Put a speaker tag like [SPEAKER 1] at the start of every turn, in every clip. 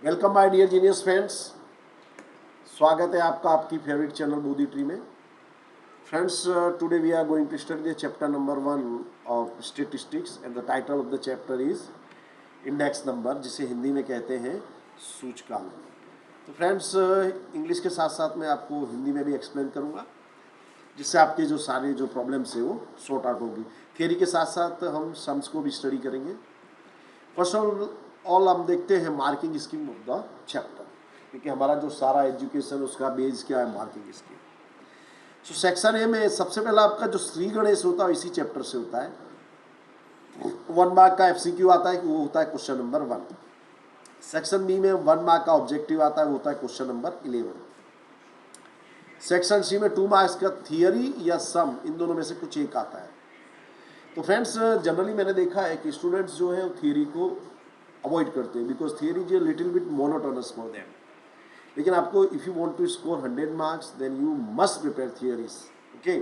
[SPEAKER 1] Welcome my dear genius friends. स्वागत है आपका आपकी फेवरेट चैनल बोधी ट्री में। Friends, today we are going to study the chapter number 1 of statistics and the title of the chapter is index number, जिसे हिंदी में कहते हैं सूचकांक। तो फ्रेंड्स, इंग्लिश के साथ साथ मैं आपको हिंदी में भी एक्सप्लेन करूँगा, जिससे आपके जो सारे जो प्रॉब्लम्स है वो सॉर्ट आउट होगी। थियरी के साथ साथ हम सम्स को भी स्टडी करेंगे। फर्स्ट ऑफ ऑल हम देखते हैं marking scheme of the chapter, क्योंकि हमारा जो सारा एजुकेशन उसका बेस क्या है, marking scheme. So section A में सबसे पहला आपका जो श्री गणेश होता है इसी चैप्टर से होता है। 1 मार्क का एफसीक्यू आता है, वो होता है क्वेश्चन नंबर 1। सेक्शन बी में 1 मार्क का ऑब्जेक्टिव आता है, वो होता है क्वेश्चन नंबर 11। सेक्शन सी में 2 मार्क्स का थियरी या सम, इन दोनों में से कुछ एक आता है। तो फ्रेंड्स, जनरली मैंने देखा है कि स्टूडेंट्स जो है थियरी को अवॉइड करते हैं, because theory is little bit monotonous for them. लेकिन आपको if you want to score 100 marks then you must prepare theories. Okay,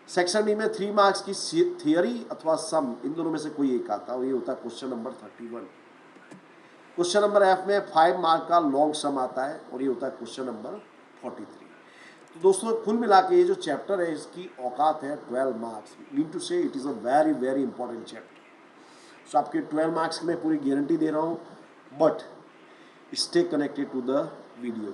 [SPEAKER 1] section B में 3 मार्क्स की थियरी अथवा सम, इन दोनों में से कोई एक आता है, ये होता है question number 31। Question number F में 5 मार्क का लॉन्ग सम आता है, और ये होता है क्वेश्चन नंबर 43। तो दोस्तों, कुल मिला के ये जो चैप्टर है इसकी औकात है 12 marks. Mean to say it is a very very important chapter. So आपके 12 मार्क्स की मैं पूरी गारंटी दे रहा हूँ, but stay connected to the video.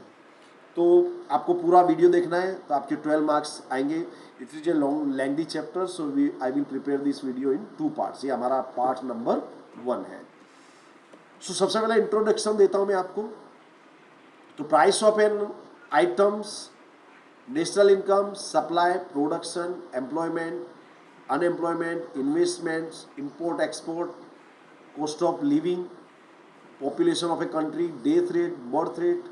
[SPEAKER 1] तो आपको पूरा वीडियो देखना है तो आपके 12 मार्क्स आएंगे। It is a long lengthy chapter, so I will prepare this video in 2 parts. ये हमारा पार्ट नंबर 1 है। सो सबसे पहले इंट्रोडक्शन देता हूँ मैं आपको। तो price of an items, national income, supply, production, employment, unemployment, investments, import export, cost of living, population of a country, death rate, birth rate,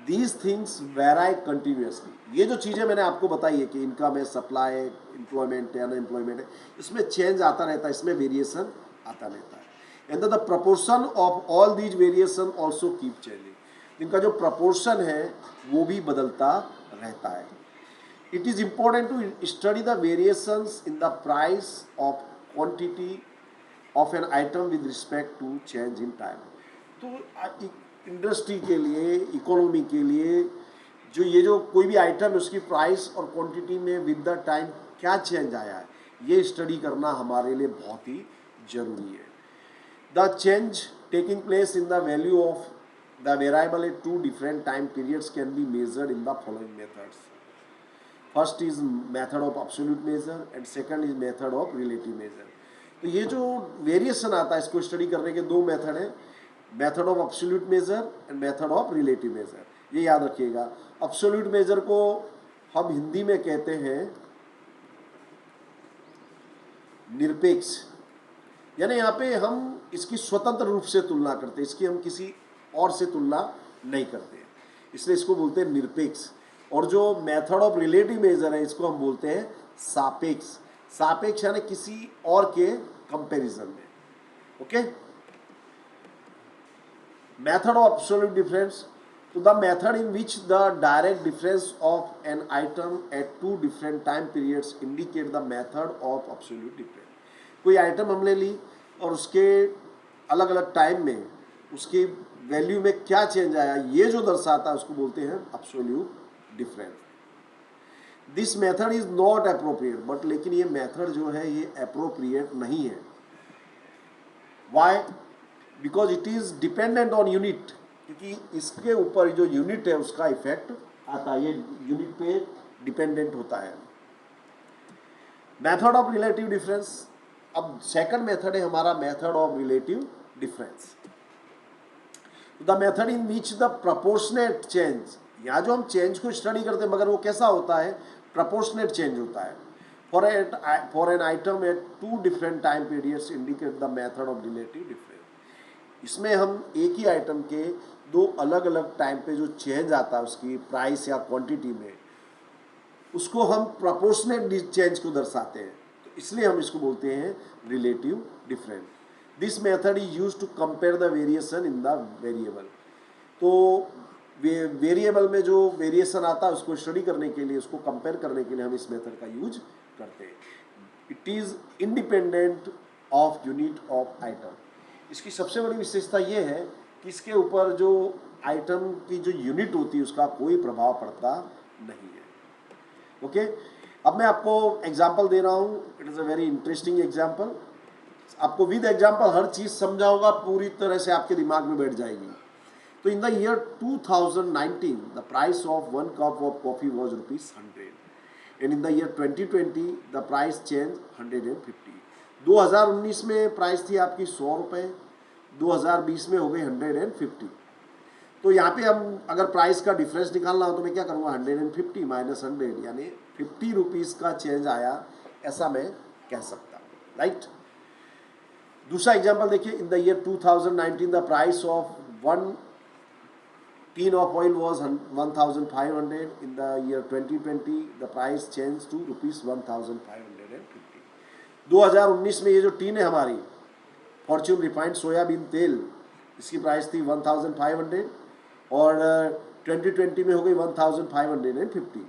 [SPEAKER 1] these things vary continuously. ये जो चीज़ें मैंने आपको बताई है कि इनकम है, सप्लाई है, एम्प्लॉयमेंट है, अनएम्प्लॉयमेंट है, इसमें चेंज आता रहता है, इसमें वेरिएशन आता रहता है। And the proportion of all these variation also keep changing. इनका जो प्रपोर्शन है वो भी बदलता रहता है। It is important to study the variations in the price of quantity of an item with respect to change in time. तो industry के लिए, इकोनॉमी के लिए, जो ये जो कोई भी आइटम है उसकी प्राइस और क्वांटिटी में विद द टाइम क्या चेंज आया है, ये स्टडी करना हमारे लिए बहुत ही जरूरी है। The change taking place in the value of the variable eight 2 different time periods can be measured in the following methods. First is method of absolute major and second is method of relative major. तो ये जो variation आता है इसको study करने के 2 method हैं, method of absolute major and method of relative measure. ये याद रखिएगा। एब्सोल्यूट मेजर को हम हिंदी में कहते हैं निरपेक्ष, यानी यहाँ पे हम इसकी स्वतंत्र रूप से तुलना करते हैं, इसकी हम किसी और से तुलना नहीं करते, इसलिए इसको बोलते हैं निरपेक्ष। और जो मेथड ऑफ रिलेटिव मेजर है इसको हम बोलते हैं सापेक्ष। सापेक्ष यानी किसी और के कंपैरिजन में। Okay, method of absolute difference, तो the method in which the direct difference of an item at 2 different time periods indicate the method of absolute difference. कोई आइटम हमने ली और उसके अलग अलग टाइम में उसकी वैल्यू में क्या चेंज आया, ये जो दर्शाता है उसको बोलते हैं absolute difference. This method is not appropriate, but लेकिन ये मेथड जो है ये अप्रोप्रिएट नहीं है। Why? Because it is dependent on unit, क्योंकि इसके ऊपर जो यूनिट है उसका इफेक्ट आता है, ये यूनिट पे डिपेंडेंट होता है। मेथड ऑफ रिलेटिव डिफरेंस, अब सेकंड मेथड है हमारा method of relative difference. The method in which the proportionate change, यहाँ जो हम चेंज को स्टडी करते हैं मगर वो कैसा होता है, प्रपोर्शनेट चेंज होता है। For an item at 2 different time periods indicate the method of relative difference. इसमें हम एक ही आइटम के 2 अलग अलग टाइम पे जो चेंज आता है उसकी प्राइस या क्वांटिटी में, उसको हम प्रपोर्शनेट चेंज को दर्शाते हैं, तो इसलिए हम इसको बोलते हैं relative difference. This method is use to compare the variation in the variable. तो वेरिएबल में जो वेरिएशन आता है उसको स्टडी करने के लिए, उसको कंपेयर करने के लिए हम इस मेथड का यूज करते हैं। It is independent of unit of item. इसकी सबसे बड़ी विशेषता ये है किसके ऊपर जो आइटम की जो यूनिट होती है उसका कोई प्रभाव पड़ता नहीं है। ओके, अब मैं आपको एग्जाम्पल दे रहा हूँ, it is a very interesting example. आपको विद एग्जाम्पल हर चीज़ समझाऊंगा, पूरी तरह से आपके दिमाग में बैठ जाएगी। तो in the year 2019 the price of 1 cup of coffee was ₹100 and in the year 2020 the price change 150। 2019 में प्राइस थी आपकी ₹100, 2020 में हो गई 150। तो यहाँ पे हम अगर प्राइस का डिफरेंस निकालना हो तो मैं क्या करूँगा, 150 माइनस 100 यानी 50 रुपीज़ का चेंज आया, ऐसा मैं कह सकता हूँ, राइट। दूसरा एग्जाम्पल देखिए, in the year 2019 the price of 1 tin of oil was 1500, in the year 2020 the price change to ₹1550। 2019 में ये जो टीन है हमारी फॉर्च्यून रिफाइंड सोयाबीन तेल, इसकी प्राइस थी 1500 और 2020 में हो गई 1550।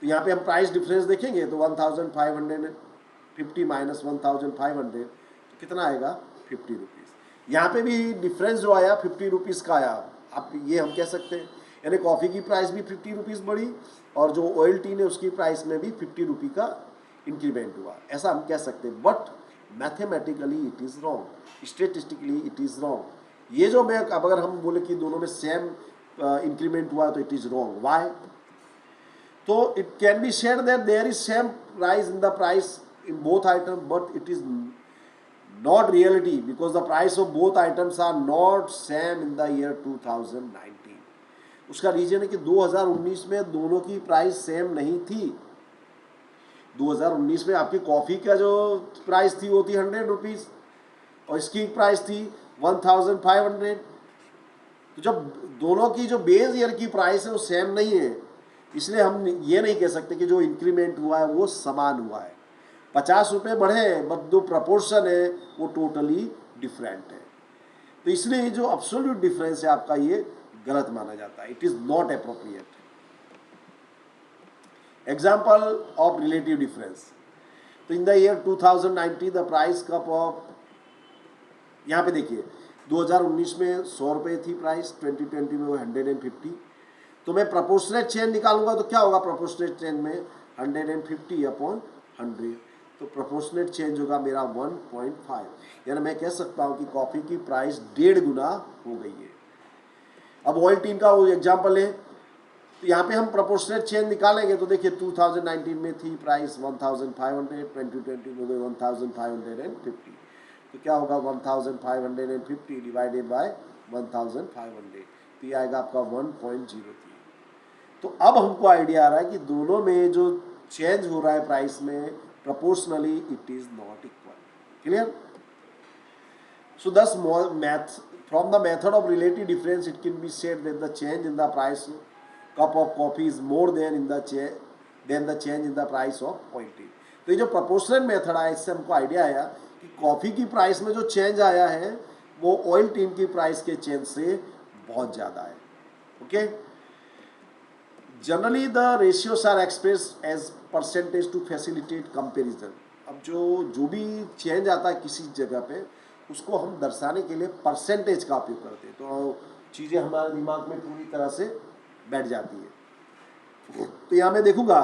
[SPEAKER 1] तो यहाँ पे हम प्राइस डिफरेंस देखेंगे तो 1550 माइनस 1500 तो कितना आएगा, 50 रुपीज़। यहाँ पे भी डिफरेंस जो आया 50 रुपीज़ का आया। आप ये हम कह सकते हैं, यानी कॉफ़ी की प्राइस भी 50 रुपीज़ बढ़ी और जो ऑयल टीन है उसकी प्राइस में भी 50 रुपये का इंक्रीमेंट हुआ, ऐसा हम कह सकते हैं। But mathematically it is wrong, statistically it is wrong. ये जो मैं अब अगर हम बोले कि दोनों में सेम इंक्रीमेंट हुआ तो इट इज़ रॉन्ग। वाई? तो it can be said that there is same rise in the price in both item, but it is not reality because the price of both items are not same in the year 2019। उसका reason है कि 2019 में दोनों की price same नहीं थी। 2019 में आपकी कॉफ़ी का जो प्राइस थी वो थी 100 रुपीज़ और इसकी प्राइस थी 1500। तो जब दोनों की जो बेस ईयर की प्राइस है वो सेम नहीं है, इसलिए हम ये नहीं कह सकते कि जो इंक्रीमेंट हुआ है वो समान हुआ है। 50 रुपये बढ़े हैं बट जो प्रपोर्शन है वो टोटली डिफरेंट है। तो इसलिए जो एब्सोल्यूट डिफरेंस है आपका ये गलत माना जाता है, it is not appropriate. Example of relative difference, तो in the year 2019 the price cup of, यहाँ पे देखिए 2019 में 100 रुपये थी प्राइस, 2020 में वो 150। तो मैं प्रोपोर्शनेट चेंज निकालूंगा तो क्या होगा, प्रोपोर्शनेट चेंज में 150 अपॉन 100, तो प्रोपोर्शनेट चेंज होगा मेरा 1.5, यानी मैं कह सकता हूँ कि कॉफ़ी की प्राइस 1.5 गुना हो गई है। अब ऑयल टीन का वो एग्जाम्पल है, तो यहाँ पे हम प्रोपोर्शनेट चेंज निकालेंगे तो देखिए 2019 में थी प्राइस 1500, 2020 में गई 1550। तो क्या होगा 1550 डिवाइडेड बाय 1500, तो ये आएगा आपका 1.03। तो अब हमको आइडिया आ रहा है कि दोनों में जो चेंज हो रहा है प्राइस में proportionally it is not equal. Clear? So this from the method of relative difference it can be said that the change in the price cup of coffee is more than the change in the price of oil tea. तो ये जो proportional method आया इससे हमको idea आया कि coffee की price में जो चेंज आया है वो ऑयल टीन की प्राइस के चेंज से बहुत ज़्यादा है। Okay, generally the ratios are express as percentage to facilitate comparison. अब जो भी चेंज आता है किसी जगह पे उसको हम दर्शाने के लिए परसेंटेज का उपयोग करते हैं, तो चीज़ें हमारे दिमाग में पूरी तरह से बैठ जाती है। तो यहाँ मैं देखूंगा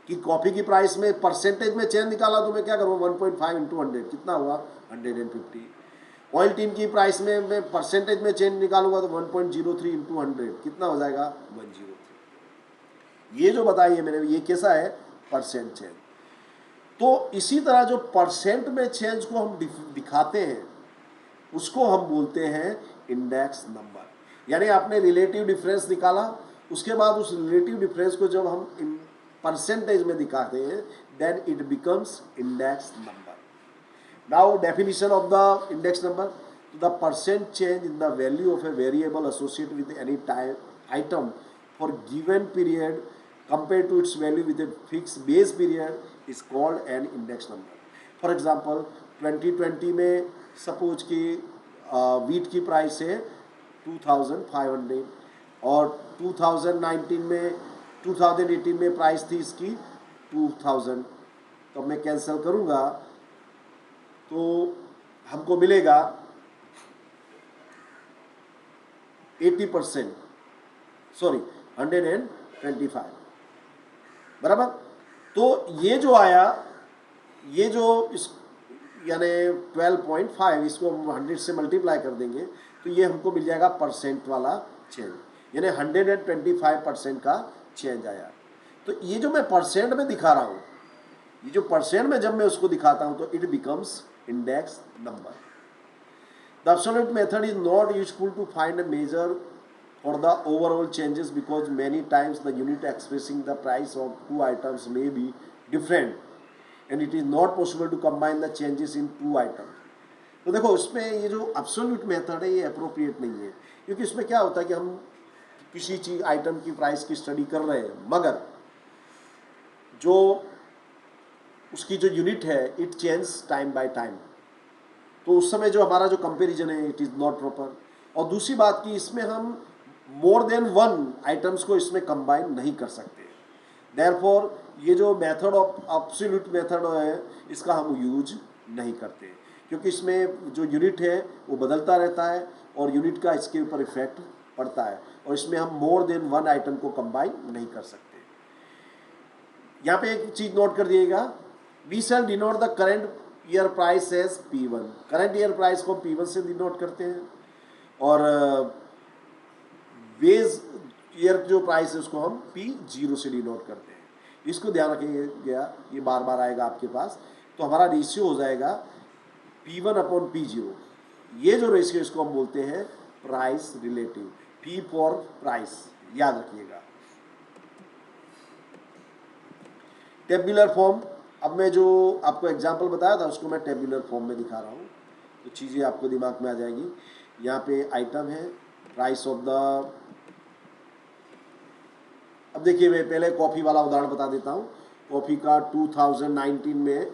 [SPEAKER 1] कि कॉफ़ी की प्राइस में परसेंटेज में चेंज निकाला तो मैं क्या करूँगा 1.5 इंटू 100 कितना हुआ 150। ऑयल टीन की प्राइस में मैं परसेंटेज में चेंज निकालूंगा तो 1.03 इंटू 100 कितना हो जाएगा 103। ये जो बताइए मैंने ये कैसा है परसेंट चेंज। तो इसी तरह जो परसेंट में चेंज को हम दिखाते हैं उसको हम बोलते हैं इंडेक्स नंबर। यानी आपने रिलेटिव डिफरेंस निकाला, उसके बाद उस रिलेटिव डिफरेंस को जब हम परसेंटेज में दिखाते हैं then it becomes index number. Now definition of the index number, the percent change in the value of a variable associated with any item for given period compared to its value with a fixed base period is called an index number. For example 2020 में suppose कि wheat की price है 2500 और 2018 में price थी इसकी 2000। तो मैं कैंसिल करूँगा तो हमको मिलेगा 80%, सॉरी 125, बराबर। तो ये जो आया, ये जो इस यानी 12.5, इसको हम 100 से मल्टीप्लाई कर देंगे तो ये हमको मिल जाएगा परसेंट वाला चेंज, यानी 125% का चेंज आया। तो ये जो मैं परसेंट में दिखा रहा हूँ, ये जो परसेंट में जब मैं उसको दिखाता हूँ तो it becomes index number. The absolute method is not useful to find a measure for the overall changes because many times the unit expressing the price of two items may be different and it is not possible to combine the changes in two items. तो देखो इसमें ये जो absolute method है ये appropriate नहीं है, क्योंकि इसमें क्या होता है कि हम किसी चीज आइटम की प्राइस की स्टडी कर रहे हैं, मगर जो उसकी जो यूनिट है it change time by time, तो उस समय जो हमारा जो कंपेरिजन है इट इज नॉट प्रॉपर। और दूसरी बात कि इसमें हम मोर देन वन आइटम्स को इसमें कंबाइन नहीं कर सकते। देयरफॉर ये जो मेथड ऑफ एब्सोल्यूट मेथड है इसका हम यूज नहीं करते, क्योंकि इसमें जो यूनिट है वो बदलता रहता है और यूनिट का इसके ऊपर इफेक्ट पड़ता है, और इसमें हम मोर देन वन आइटम को कंबाइन नहीं कर सकते। यहाँ पे एक चीज नोट कर दिएगा, we shall denote the current year price as P1। Current year price को P1 से डिनोट करते हैं, और बेस ईयर जो प्राइस है उसको हम P0 से डिनोट करते हैं। इसको ध्यान रखिएगा, ये बार बार आएगा आपके पास, तो हमारा रेशियो हो जाएगा P1 अपॉन P0। ये जो रेशियो इसको हम बोलते हैं price relative, P for price, याद रखिएगा। टेबुलर फॉर्म, अब मैं जो आपको एग्जांपल बताया था उसको मैं टेबुलर फॉर्म में दिखा रहा हूँ, तो चीज़ें आपको दिमाग में आ जाएगी। यहाँ पे आइटम है, प्राइस ऑफ द, अब देखिए मैं पहले कॉफ़ी वाला उदाहरण बता देता हूँ। कॉफ़ी का 2019 में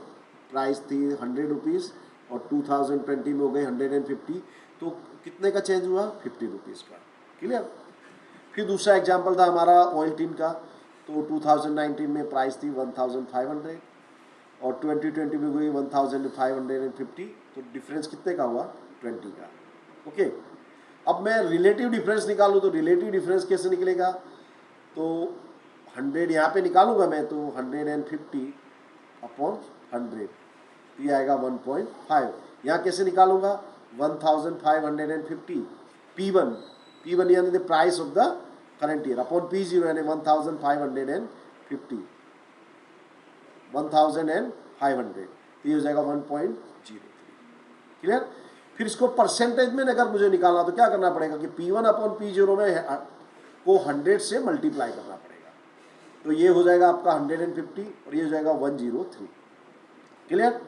[SPEAKER 1] प्राइस थी 100 रुपीज़ और 2020 में हो गई 150, तो कितने का चेंज हुआ? 50 रुपीज़ का। क्लियर। फिर दूसरा एग्जांपल था हमारा ऑयल टिन का, तो 2019 में प्राइस थी 1500 और 2020 में हुई 1550, तो डिफरेंस कितने का हुआ? 20 का। ओके, अब मैं रिलेटिव डिफरेंस निकालूँ तो रिलेटिव डिफरेंस कैसे निकलेगा? तो 100 यहाँ पे निकालूंगा मैं, तो 150 अपॉन 100, ये आएगा 1.5। यहाँ कैसे निकालूंगा? 1550 P1 यानी the price of the current year upon P0 यानी 1550, 1500, ये हो जाएगा 1.03। क्लियर। फिर इसको परसेंटेज में अगर मुझे निकालना तो क्या करना पड़ेगा कि P1 अपॉन P0 में को 100 से मल्टीप्लाई करना पड़ेगा, तो ये हो जाएगा आपका 150 और ये हो जाएगा 103। क्लियर।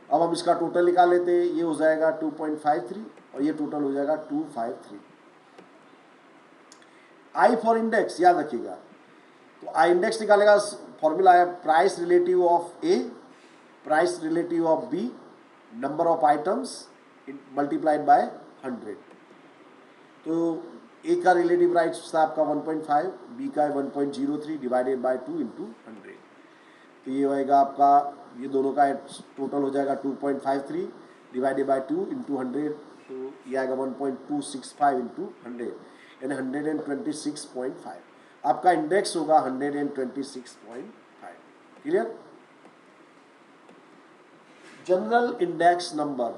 [SPEAKER 1] अब हम इसका टोटल निकाल लेते हैं, ये हो जाएगा 2.53 और ये टोटल हो जाएगा 253। आई फॉर इंडेक्स याद रखिएगा, तो आई इंडेक्स निकालेगा, फॉर्मूला है price relative of A, price relative of B, number of items multiplied by 100। तो ए का रिलेटिव प्राइस था आपका 1.5, बी का 1.03 डिवाइडेड बाय 2 इंटू 100, तो ये होएगा आपका, ये दोनों का टोटल हो जाएगा 2.53 डिवाइडेड बाय 2 इंटू 100, तो ये आएगा 1.265 इंटू 100 यानी 126.5। आपका इंडेक्स होगा 126.5। क्लियर। जनरल इंडेक्स नंबर,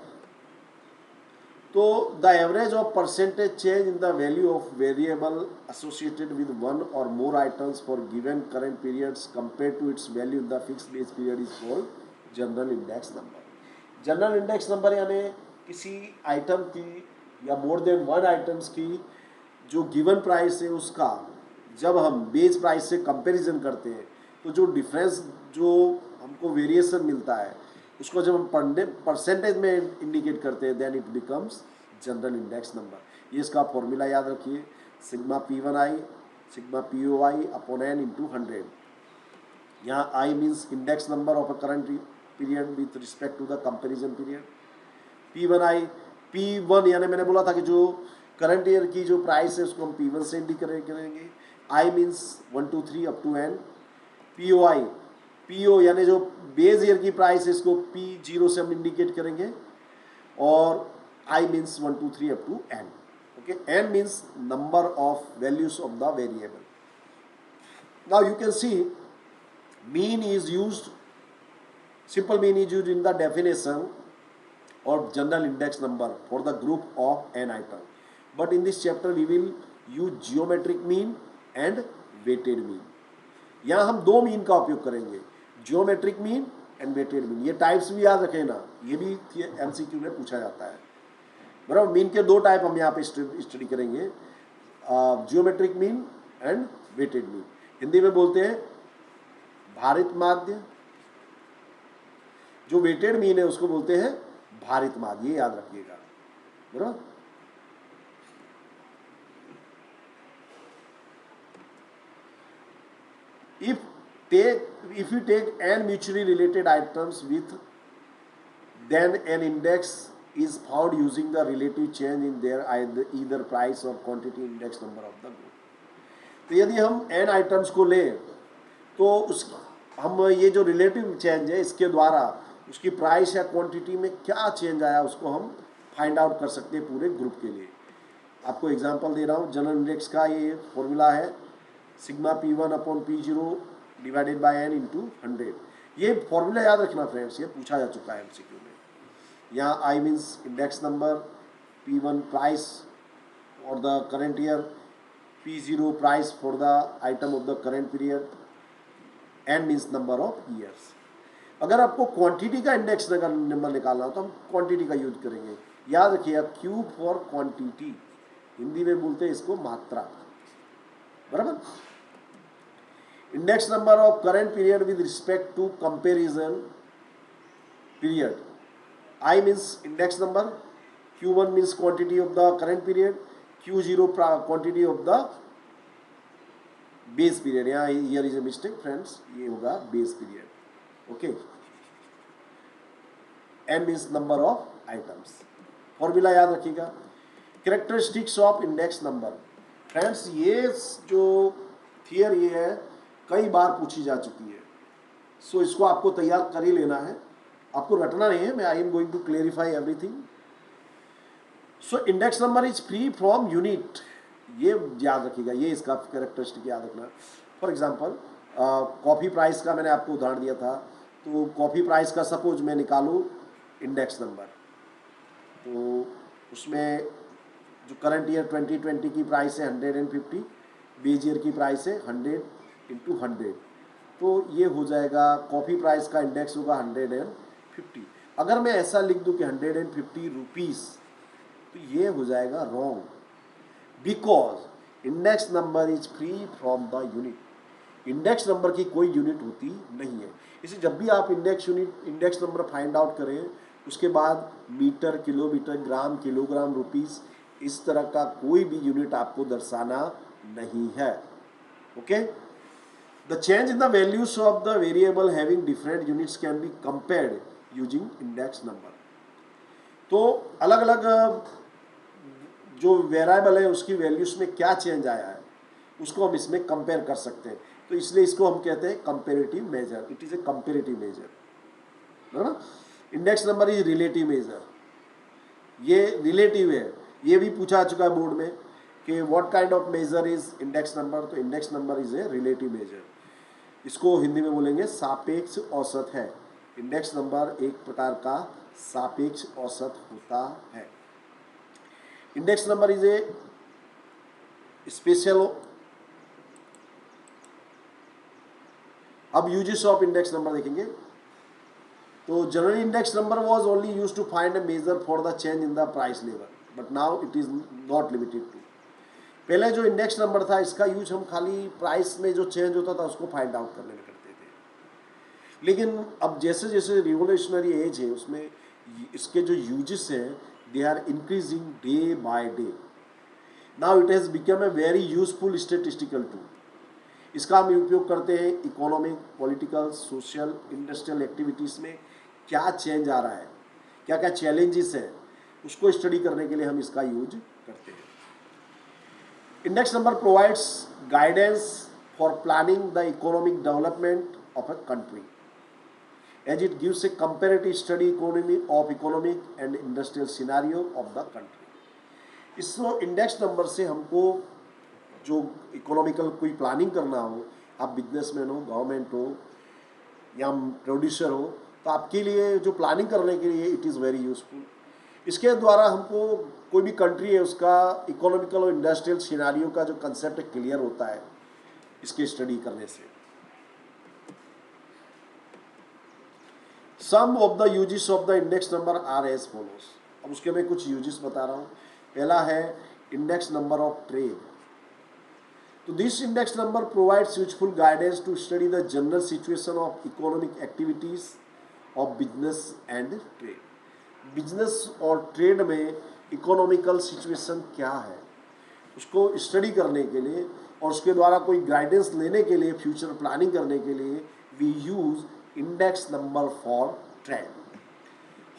[SPEAKER 1] तो the average of percentage change in the value of variable associated with one or more items for given current periods compare to its value in the fixed base period is called general index number. General index number यानी किसी item की या मोर than one items की जो given price है उसका जब हम बेस प्राइस से कंपैरिजन करते हैं तो जो डिफरेंस, जो हमको वेरिएशन मिलता है, उसको जब हम परसेंटेज में इंडिकेट करते हैं then it becomes general index number. ये इसका फॉर्मूला याद रखिए, sigma P1i sigma POI upon n into 100। यहाँ I means index number of a current period with respect to the comparison period. P1i, P1 यानी मैंने बोला था कि जो करंट ईयर की जो प्राइस है उसको हम P1 से इंडिकेट करेंगे। I means 1 2 3 up to n। POI, PO यानी जो बेस ईयर की प्राइस है इसको P0 से हम इंडिकेट करेंगे, और I means 1 2 3 up to n। Okay, n means number of values of the variable. Now you can see mean is used, simple mean is used in the definition or general index number for the group of n item. But in this chapter we will use geometric mean and weighted mean. यहाँ हम दो mean का उपयोग करेंगे, geometric mean and weighted mean. ये types भी याद रखें ना, ये भी एमसीक्यू में पूछा जाता है. बराबर, मीन के दो टाइप हम यहाँ पे स्टडी करेंगे, geometric mean and weighted mean. Hindi में बोलते हैं भारित माध्य, जो वेटेड मीन है उसको बोलते हैं भारित माध्य. ये याद रखिएगा. बराबर, if you take n mutually related items with, then an index is found using the relative change in their either price or quantity index number of the group. तो यदि हम n आइटम्स को लें तो हम ये जो रिलेटिव चेंज है इसके द्वारा उसकी प्राइस या क्वांटिटी में क्या चेंज आया उसको हम फाइंड आउट कर सकते हैं पूरे ग्रुप के लिए. आपको एग्जांपल दे रहा हूँ. जनरल इंडेक्स का ये फॉर्मूला है sigma P1 upon P0 divided by n into 100. ये फॉर्मूला याद रखना फ्रेंड्स, ये पूछा जा चुका है एमसीक्यू में. यहाँ I means index number, P1 price for the current year, P0 price for the item of the current period, n means number of years. अगर आपको क्वांटिटी का इंडेक्स नंबर निकालना हो तो हम क्वांटिटी का यूज करेंगे. याद रखिएगा Q फॉर क्वांटिटी, हिंदी में बोलते हैं इसको मात्रा. बराबर. Index number of current period with respect to comparison period. I means index number, Q1 means quantity of the current period, Q0 quantity of the base period. यहाँ here is a mistake friends, ये होगा base period. Okay, n means number of items. Formula याद रखिएगा. Characteristics of index number. Friends ये जो theory है कई बार पूछी जा चुकी है, सो इसको आपको तैयार कर ही लेना है, आपको रटना नहीं है. मैं I am going to clarify everything. So index number is free from unit. ये याद रखिएगा, ये इसका कैरेक्टरिस्टिक याद रखना. फॉर एग्जांपल कॉफ़ी प्राइस का मैंने आपको उदाहरण दिया था. तो कॉफ़ी प्राइस का सपोज मैं निकालूँ इंडेक्स नंबर, तो उसमें जो करंट ईयर 2020 की प्राइस है 150, बेस ईयर की प्राइस है 100 इंटू 100, तो ये हो जाएगा कॉफ़ी प्राइस का इंडेक्स होगा 150. अगर मैं ऐसा लिख दूं कि 150 रुपीज़, तो ये हो जाएगा wrong, because index number is free from the unit. Index number की कोई यूनिट होती नहीं है. इसलिए जब भी आप इंडेक्स नंबर फाइंड आउट करें, उसके बाद मीटर, किलोमीटर, ग्राम, किलोग्राम, रुपीज़, इस तरह का कोई भी यूनिट आपको दर्शाना नहीं है. Okay. The change in the values of the variable having different units can be compared using index number. तो अलग अलग जो वेरिएबल है उसकी वैल्यूज में क्या चेंज आया है उसको हम इसमें कंपेयर कर सकते हैं. तो इसलिए इसको हम कहते हैं comparative measure. It is a comparative measure, है ना. Index number is relative measure. ये रिलेटिव है. ये भी पूछा चुका है बोर्ड में कि what kind of measure is index number. तो index number is a relative measure. इसको हिंदी में बोलेंगे सापेक्ष औसत है. इंडेक्स नंबर एक प्रकार का सापेक्ष औसत होता है. Index number is a special. अब यूजेस ऑफ इंडेक्स नंबर देखेंगे. तो general index number was only used to find a measure for the change in the price level, but now it is not limited to. पहले जो index number था इसका use हम खाली price में जो चेंज होता था उसको फाइंड आउट करने में करते थे. लेकिन अब जैसे जैसे रिवोल्यूशनरी एज है उसमें इसके जो यूजेस हैं they are increasing day by day. Now it has become a very useful statistical tool. इसका हम उपयोग करते हैं economic, political, social, industrial activities में क्या चेंज आ रहा है, क्या क्या चैलेंजेस हैं, उसको स्टडी करने के लिए हम इसका यूज करते हैं. Index number provides guidance for planning the economic development of a country as it gives a comparative study economy of economic and industrial scenario of the country. इस इंडेक्स नंबर से हमको जो इकोनॉमिकल कोई planning करना हो, आप businessman हो, government हो या प्रोड्यूसर हो, तो आपके लिए जो प्लानिंग करने के लिए इट इज़ वेरी यूजफुल। इसके द्वारा हमको कोई भी कंट्री है उसका इकोनॉमिकल और इंडस्ट्रियल सिनारियो का जो कंसेप्ट क्लियर होता है इसके स्टडी करने से। Some of the uses of the index number are as follows. अब उसके मैं कुछ यूजेस बता रहा हूँ। पहला है इंडेक्स नंबर ऑफ ट्रेड। तो this index number provides useful guidance to study the general situation of economic activities of business and trade. Business और ट्रेड में इकोनॉमिकल सिचुएशन क्या है उसको स्टडी करने के लिए और उसके द्वारा कोई गाइडेंस लेने के लिए, फ्यूचर प्लानिंग करने के लिए we use index number for trade.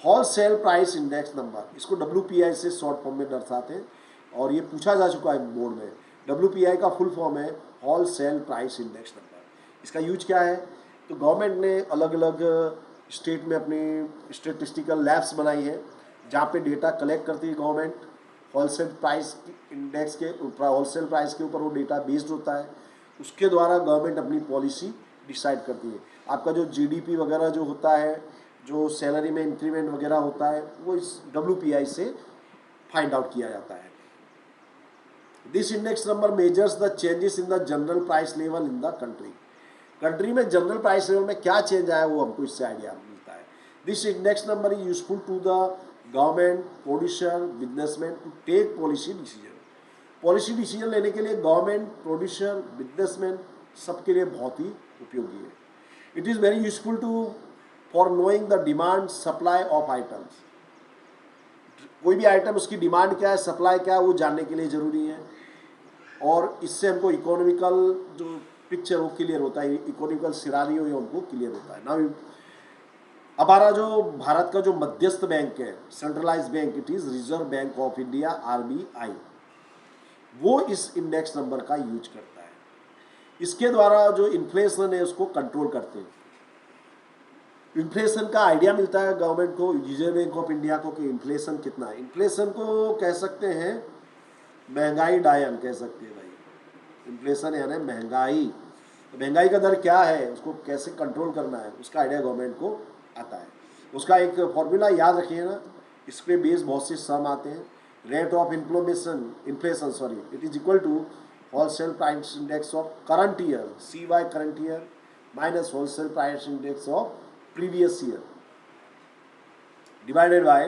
[SPEAKER 1] Wholesale price index number, इसको WPI से शॉर्ट फॉर्म में दर्शाते हैं और ये पूछा जा चुका है बोर्ड में। WPI का फुल फॉर्म है होलसेल प्राइस इंडेक्स नंबर। इसका यूज क्या है? तो गवर्नमेंट ने अलग अलग स्टेट में अपनी स्टेटिस्टिकल लैब्स बनाई है जहाँ पे डेटा कलेक्ट करती है गवर्नमेंट। होलसेल प्राइस इंडेक्स के होलसेल प्राइस के ऊपर वो डेटा बेस्ड होता है। उसके द्वारा गवर्नमेंट अपनी पॉलिसी डिसाइड करती है। आपका जो GDP वगैरह जो होता है, जो सैलरी में इंक्रीमेंट वगैरह होता है, वो इस WPI से फाइंड आउट किया जाता है। This index number measures the changes in the general price level in the country. Country में जनरल प्राइस लेवल में क्या चेंज आया वो हमको इससे आइडिया मिलता है। This index number is useful to the government, producer, businessman to take policy decision. Policy decision लेने के लिए गवर्नमेंट, प्रोड्यूसर, बिजनेसमैन सबके लिए बहुत ही उपयोगी है। It is very useful to for knowing the demand supply of items. कोई भी आइटम उसकी डिमांड क्या है, सप्लाई क्या है, वो जानने के लिए ज़रूरी है और इससे हमको इकोनॉमिकल जो पिक्चर वो क्लियर होता है, इकोनॉमिकल सिनारियो ये हमको क्लियर होता है ना। हमारा जो भारत का जो मध्यस्थ बैंक है, centralise bank, it is reserve bank of India RBI, वो इस इंडेक्स नंबर का यूज करता है। इसके द्वारा जो इन्फ्लेशन है उसको कंट्रोल करते हैं। इन्फ्लेशन का आइडिया मिलता है गवर्नमेंट को, रिजर्व बैंक ऑफ इंडिया को, कि इन्फ्लेशन कितना है। इन्फ्लेशन को कह सकते हैं महंगाई डायन कह सकते हैं भाई। इन्फ्लेशन यानी महंगाई, तो महंगाई का दर क्या है, उसको कैसे कंट्रोल करना है, उसका आइडिया गवर्नमेंट को आता है। उसका एक फॉर्मूला याद रखिए ना, इस पे बेस बहुत से सम आते हैं। Rate of inflation sorry it is equal to wholesale price index of current year, CY current year minus wholesale price index of previous year divided by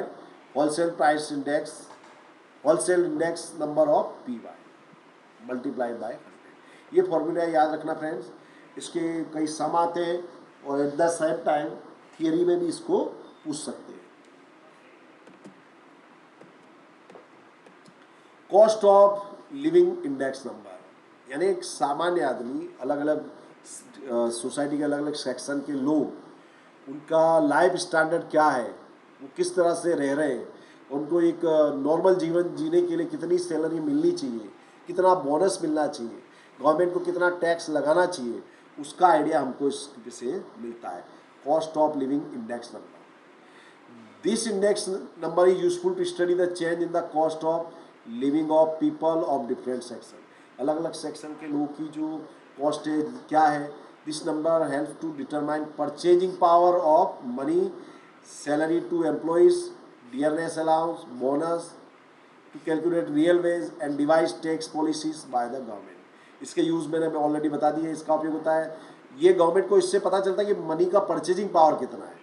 [SPEAKER 1] wholesale price index, wholesale index number of PY multiplied by 100। ये formula याद रखना friends. इसके कई सम आते हैं और at the same time theory में भी इसको पूछ सकते हैं। Cost of living index number, यानी एक सामान्य आदमी, अलग अलग सोसाइटी के अलग अलग सेक्शन के लोग, उनका लाइफ स्टैंडर्ड क्या है, वो किस तरह से रह रहे हैं, उनको एक नॉर्मल जीवन जीने के लिए कितनी सैलरी मिलनी चाहिए, कितना बोनस मिलना चाहिए, गवर्नमेंट को कितना टैक्स लगाना चाहिए, उसका आइडिया हमको इससे मिलता है। Cost of living index number. This index number is useful to study the change in the cost of living of people of different section. अलग अलग सेक्शन के लोगों की जो कॉस्ट क्या है। This number help to determine purchasing power of money, salary to employees, dearness allowance, bonus, to calculate real wage and devise tax policies by the government. इसके use मैंने ऑलरेडी बता दिए। इसका उपयोग होता है, ये गवर्नमेंट को इससे पता चलता है कि मनी का परचेजिंग पावर कितना है,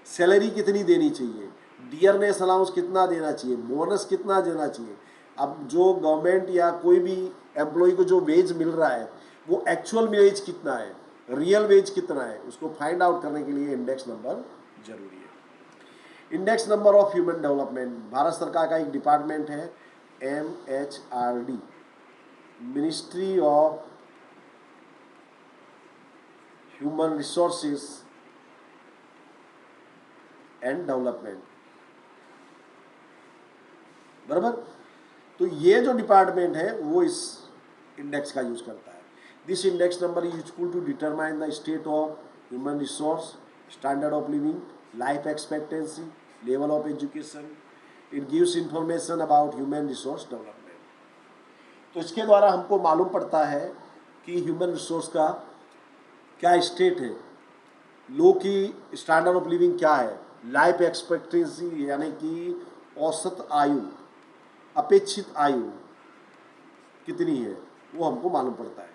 [SPEAKER 1] सैलरी कितनी देनी चाहिए, डियरनेस अलाउंस कितना देना चाहिए, बोनस कितना देना चाहिए। अब जो गवर्नमेंट या कोई भी एम्प्लॉय को जो वेज मिल रहा है वो एक्चुअल वेज कितना है, रियल वेज कितना है, उसको फाइंड आउट करने के लिए इंडेक्स नंबर जरूरी है। Index number of human development, Bharat सरकार का एक डिपार्टमेंट है MHRD, ministry of human resources and development, बराबर। तो ये जो डिपार्टमेंट है वो इस इंडेक्स का यूज करता है। This index number is useful to determine the state of human resource, standard of living, life expectancy, level of education, it gives information about human resource development. तो इसके द्वारा हमको मालूम पड़ता है कि ह्यूमन रिसोर्स का क्या स्टेट है, लोग की स्टैंडर्ड ऑफ लिविंग क्या है, लाइफ एक्सपेक्टेंसी यानी कि औसत आयु, अपेक्षित आयु कितनी है, वो हमको मालूम पड़ता है,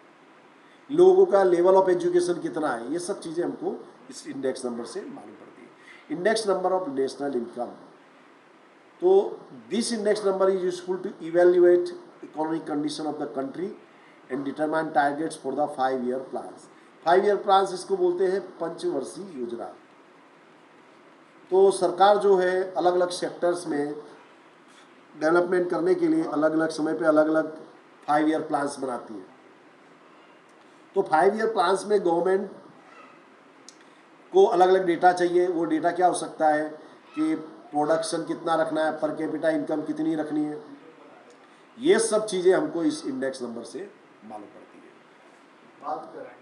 [SPEAKER 1] लोगों का लेवल ऑफ एजुकेशन कितना है, ये सब चीज़ें हमको इस इंडेक्स नंबर से मालूम पड़ती है। Index number of national income, तो this index number is useful to evaluate economic condition of the country and determine targets for the 5 year plans. 5 year plans इसको बोलते हैं पंचवर्षीय योजना। तो सरकार जो है अलग अलग सेक्टर्स में डेवलपमेंट करने के लिए अलग अलग समय पे अलग अलग 5 ईयर प्लान्स बनाती है। तो 5 ईयर प्लान्स में गवर्नमेंट को अलग अलग डेटा चाहिए। वो डेटा क्या हो सकता है कि प्रोडक्शन कितना रखना है, पर कैपिटा इनकम कितनी रखनी है, ये सब चीज़ें हमको इस इंडेक्स नंबर से मालूम पड़ती है। बात करें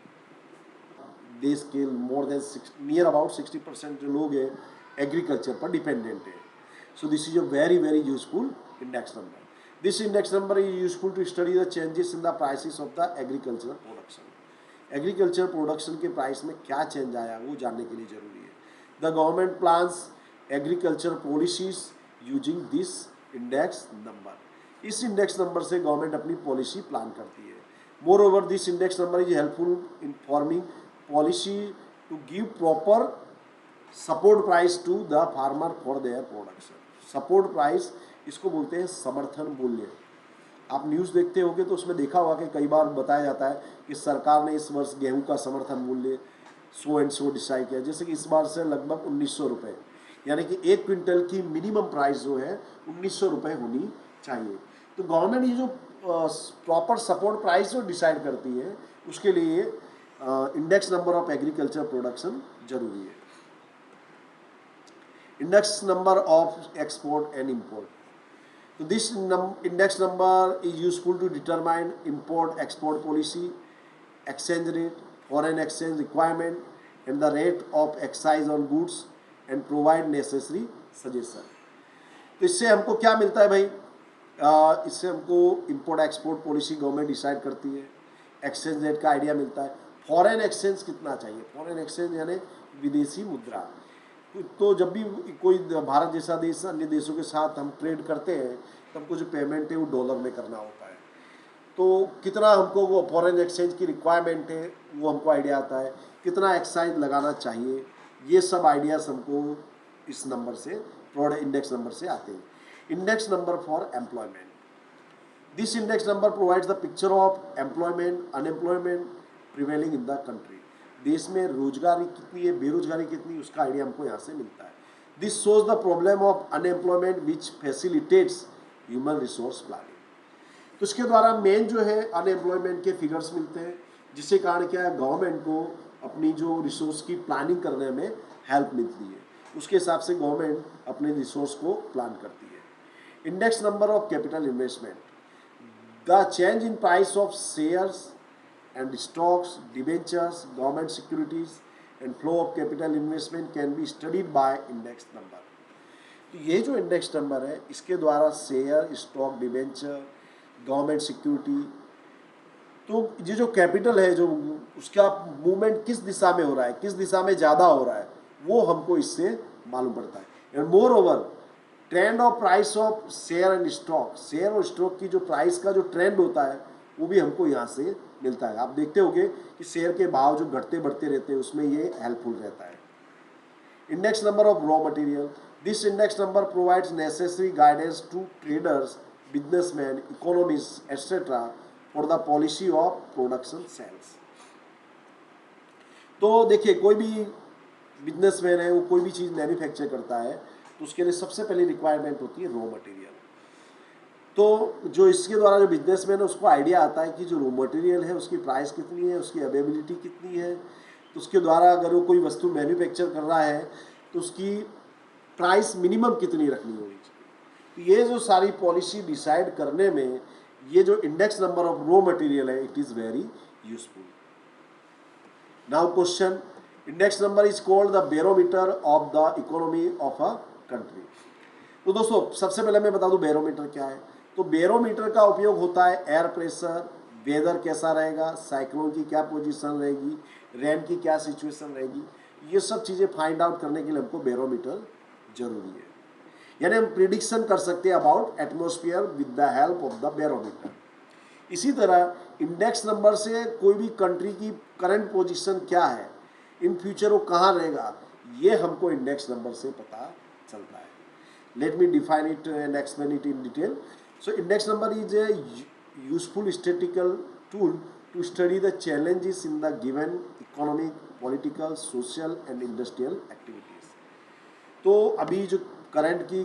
[SPEAKER 1] देश के मोर देन नियर अबाउट 60% जो लोग हैं एग्रीकल्चर पर डिपेंडेंट है। So this is a very very useful index number. This index number is useful to study the changes in the prices of the agriculture production. Agriculture production के price में क्या change आया वो जानने के लिए जरूरी है। The government plans agriculture policies using this index number. इस इंडेक्स नंबर से गवर्नमेंट अपनी पॉलिसी प्लान करती है। Moreover this index number is helpful in forming policy to give proper support price to the farmer for their production. Support price इसको बोलते हैं समर्थन मूल्य। आप न्यूज़ देखते होंगे तो उसमें देखा होगा कि कई बार बताया जाता है कि सरकार ने इस वर्ष गेहूं का समर्थन मूल्य सो एंड सो डिसाइड किया। जैसे कि इस बार से लगभग 1900 रुपये, यानी कि 1 क्विंटल की मिनिमम प्राइस जो है 1900 रुपये होनी चाहिए। तो गवर्नमेंट ये जो प्रॉपर सपोर्ट प्राइस जो डिसाइड करती है उसके लिए index number of agriculture production जरूरी है। Index number of export and import, तो this index number is useful to determine import export policy, exchange rate, foreign exchange requirement and the rate of excise on goods and provide necessary suggestion. तो इससे हमको क्या मिलता है भाई, इससे हमको import export policy government decide करती है, एक्सचेंज रेट का आइडिया मिलता है, फॉरेन एक्सचेंज कितना चाहिए, फॉरेन एक्सचेंज यानी विदेशी मुद्रा। तो जब भी कोई भारत जैसा देश अन्य देशों के साथ हम ट्रेड करते हैं तब कुछ पेमेंट है वो डॉलर में करना होता है, तो कितना हमको वो फॉरेन एक्सचेंज की रिक्वायरमेंट है वो हमको आइडिया आता है, कितना एक्साइज लगाना चाहिए, ये सब आइडियाज हमको इस नंबर से प्रोडक्ट इंडेक्स नंबर से आते हैं। Index number for employment, this index number provides the picture of employment unemployment prevailing in the country. देश में रोजगारी कितनी है, बेरोजगारी कितनी, उसका आइडिया हमको यहाँ से मिलता है। This shows the problem of unemployment which facilitates human resource planning. तो इसके द्वारा मेन जो है अनएम्प्लॉयमेंट के फिगर्स मिलते हैं, जिससे कारण क्या है गवर्नमेंट को अपनी जो रिसोर्स की प्लानिंग करने में हेल्प मिलती है, उसके हिसाब से गवर्नमेंट अपने रिसोर्स को प्लान करती है। Index number of capital investment, the change in price of shares and stocks, debentures, government securities and flow of capital investment can be studied by index number। तो ये जो इंडेक्स नंबर है इसके द्वारा share, stock, debenture, government security, तो ये जो capital है जो उसका मूवमेंट किस दिशा में हो रहा है, किस दिशा में ज़्यादा हो रहा है, वो हमको इससे मालूम पड़ता है। And more over trend of price of share and stock, share और स्टॉक की जो प्राइस का जो ट्रेंड होता है वो भी हमको यहाँ से मिलता है। आप देखते होंगे कि शेयर के भाव जो घटते बढ़ते रहते हैं उसमें ये हेल्पफुल रहता है। Index number of raw material, this index number provides necessary guidance to traders, businessman, economist etcetera for the policy of production sales. तो देखिए कोई भी बिजनेसमैन है वो कोई भी चीज़ मैन्युफैक्चर करता है तो उसके लिए सबसे पहली रिक्वायरमेंट होती है रॉ मटेरियल। तो जो इसके द्वारा जो बिजनेसमैन है उसको आइडिया आता है कि जो रॉ मटेरियल है उसकी प्राइस कितनी है, उसकी अवेलेबिलिटी कितनी है, तो उसके द्वारा अगर वो कोई वस्तु मैन्युफैक्चर कर रहा है तो उसकी प्राइस मिनिमम कितनी रखनी होनी चाहिए। तो ये जो सारी पॉलिसी डिसाइड करने में ये जो index number of raw material है it is very useful. Now question, index number is called the barometer of the economy of a country. तो दोस्तों सबसे पहले मैं बता दूं बैरोमीटर क्या है। तो बैरोमीटर का उपयोग होता है एयर प्रेशर, वेदर कैसा रहेगा, साइक्लोन की क्या पोजीशन रहेगी, रेन की क्या सिचुएशन रहेगी, ये सब चीज़ें फाइंड आउट करने के लिए हमको बैरोमीटर जरूरी है। यानी हम प्रिडिक्शन कर सकते हैं about atmosphere with the help of the barometer. इसी तरह इंडेक्स नंबर से कोई भी कंट्री की करंट पोजीशन क्या है, इन फ्यूचर वो कहाँ रहेगा, ये हमको इंडेक्स नंबर से पता चलता है। Let me define it and explain it in detail. So index number is a useful statistical tool to study the challenges in the given economic, political, social and industrial activities. तो अभी जो current की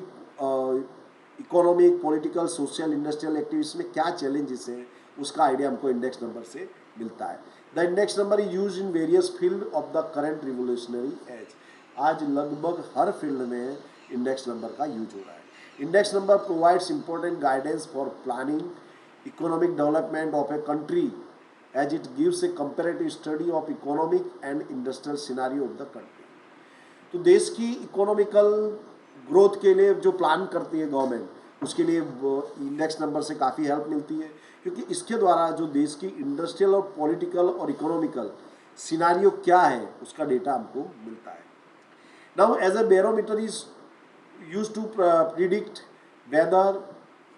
[SPEAKER 1] economic, political, social, industrial activities में क्या challenges हैं, उसका idea हमको index number से मिलता है। The index number is use in various field of the current revolutionary age. आज लगभग हर फील्ड में इंडेक्स नंबर का यूज हो रहा है। Index number provides important guidance for planning economic development of a country as it gives a comparative study of economic and industrial scenario of the country. तो देश की इकोनॉमिकल ग्रोथ के लिए जो प्लान करती है गवर्नमेंट, उसके लिए इंडेक्स नंबर से काफ़ी हेल्प मिलती है, क्योंकि इसके द्वारा जो देश की इंडस्ट्रियल और पॉलिटिकल और इकोनॉमिकल सिनारियो क्या है उसका डेटा हमको मिलता है। Now as a barometer is used to predict weather,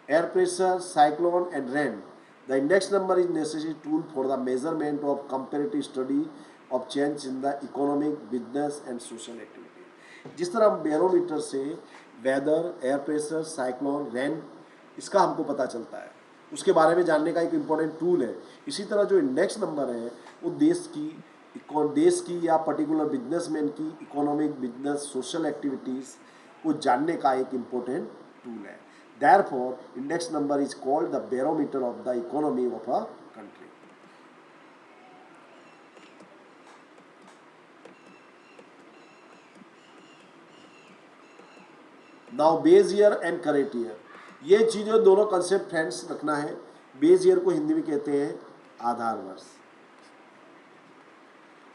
[SPEAKER 1] air pressure, cyclone and rain. The index number is necessary tool for the measurement of comparative study of change in the economic, business and social activity. जिस तरह हम barometer से weather, air pressure, cyclone, rain इसका हमको पता चलता है, उसके बारे में जानने का एक इम्पोर्टेंट टूल है। इसी तरह जो इंडेक्स नंबर है वो देश की या पर्टिकुलर बिजनेसमैन की इकोनॉमिक, बिजनेस, सोशल एक्टिविटीज़ को जानने का एक इम्पोर्टेंट टूल है। Therefore, index number is called the barometer of the economy of a country. Now base year and current year, ये चीज़ें दोनों कंसेप्ट फ्रेंड्स रखना है। बेस ईयर को हिंदी में कहते हैं आधार वर्ष,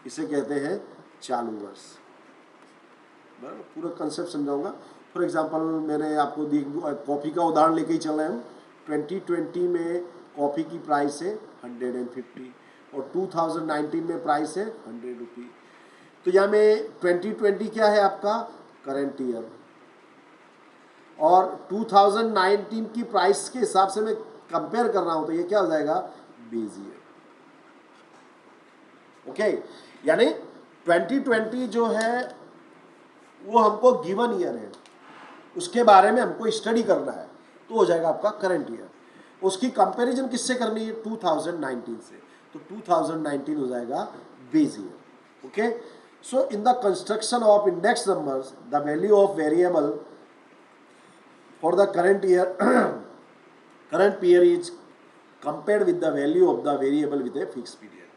[SPEAKER 1] इसे कहते हैं चालू वर्ष। पूरा कंसेप्ट समझाऊंगा। फॉर एग्जांपल मैंने आपको कॉफ़ी का उदाहरण लेके ही चल रहे हैं। 2020 में कॉफ़ी की प्राइस है 150 और 2019 में प्राइस है 100 रुपी। तो यहाँ में 2020 क्या है आपका करंट ईयर, और 2019 की प्राइस के हिसाब से मैं कंपेयर कर रहा हूँ, तो ये क्या हो जाएगा बेस ईयर। ओके, यानी 2020 जो है वो हमको गिवन ईयर है, उसके बारे में हमको स्टडी करना है, तो हो जाएगा आपका करंट ईयर। उसकी कंपैरिजन किससे करनी है 2019 से, तो 2019 हो जाएगा base year. Okay, so in the construction of index numbers the value of variable for the current year current period is compared with the value of the variable with a fix period.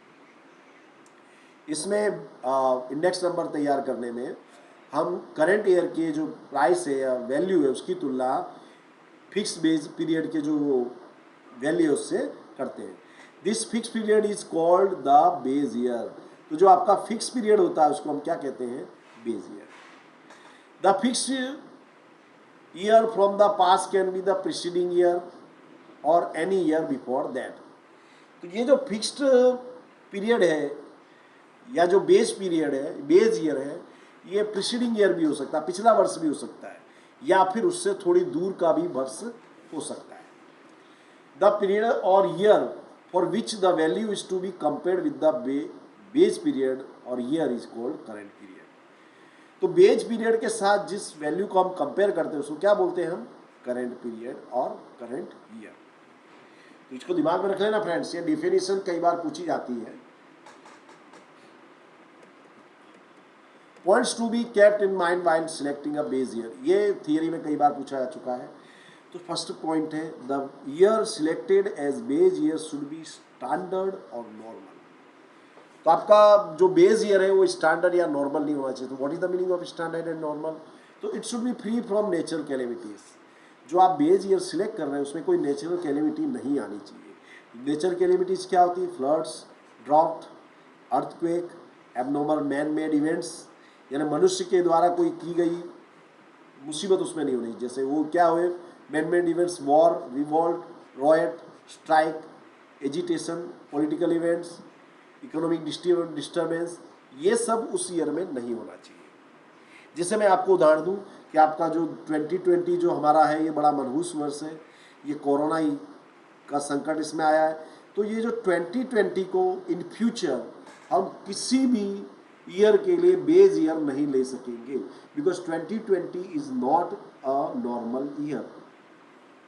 [SPEAKER 1] इसमें index number तैयार करने में हम current year के जो price है या value है उसकी तुलना फिक्स बेस पीरियड के जो वैल्यू है उससे करते हैं। This fix period is called the base year. तो जो आपका फिक्स पीरियड होता है उसको हम क्या कहते हैं base year. The fix year from the past can be the preceding year और एनी ईयर बिफोर दैट। तो ये जो फिक्स्ड पीरियड है या जो बेस पीरियड है, बेस ईयर है, ये प्रीसीडिंग ईयर भी हो सकता है, पिछला वर्ष भी हो सकता है, या फिर उससे थोड़ी दूर का भी वर्ष हो सकता है। द पीरियड और year for which the value is to be compared with the base period और year is called current period. तो बेस पीरियड के साथ जिस वैल्यू को हम कंपेयर करते हैं उसको क्या बोलते हैं हम करंट पीरियड और करंट ईयर। तो इसको दिमाग में रख लेना फ्रेंड्स, ये डिफिनेशन कई बार पूछी जाती है। Points to be kept in mind while selecting a base year, ये थियरी में कई बार पूछा जा चुका है। तो फर्स्ट पॉइंट है the year selected as base year should be standard और नॉर्मल। तो आपका जो बेस ईयर है वो स्टैंडर्ड या नॉर्मल नहीं होना चाहिए। तो what is the meaning of standard and normal? तो it should be free from natural calamities. जो आप बेस ईयर सिलेक्ट कर रहे हैं उसमें कोई नेचुरल कैलेमिटी नहीं आनी चाहिए। नेचुरल कैलेमिटीज क्या होती है? Floods, drought, earthquake, abnormal man made events, यानी मनुष्य के द्वारा कोई की गई मुसीबत उसमें नहीं होनी। जैसे वो क्या हुए, man made events, war, revolt, riot, strike, agitation, political events, economic disturbance, ये सब उस ईयर में नहीं होना चाहिए। जैसे मैं आपको उदाहरण दूं कि आपका जो 2020 जो हमारा है, ये बड़ा मनहूस वर्ष है, ये कोरोना का संकट इसमें आया है। तो ये जो 2020 को इन फ्यूचर हम किसी भी ईयर के लिए बेस ईयर नहीं ले सकेंगे, because 2020 is not a normal year.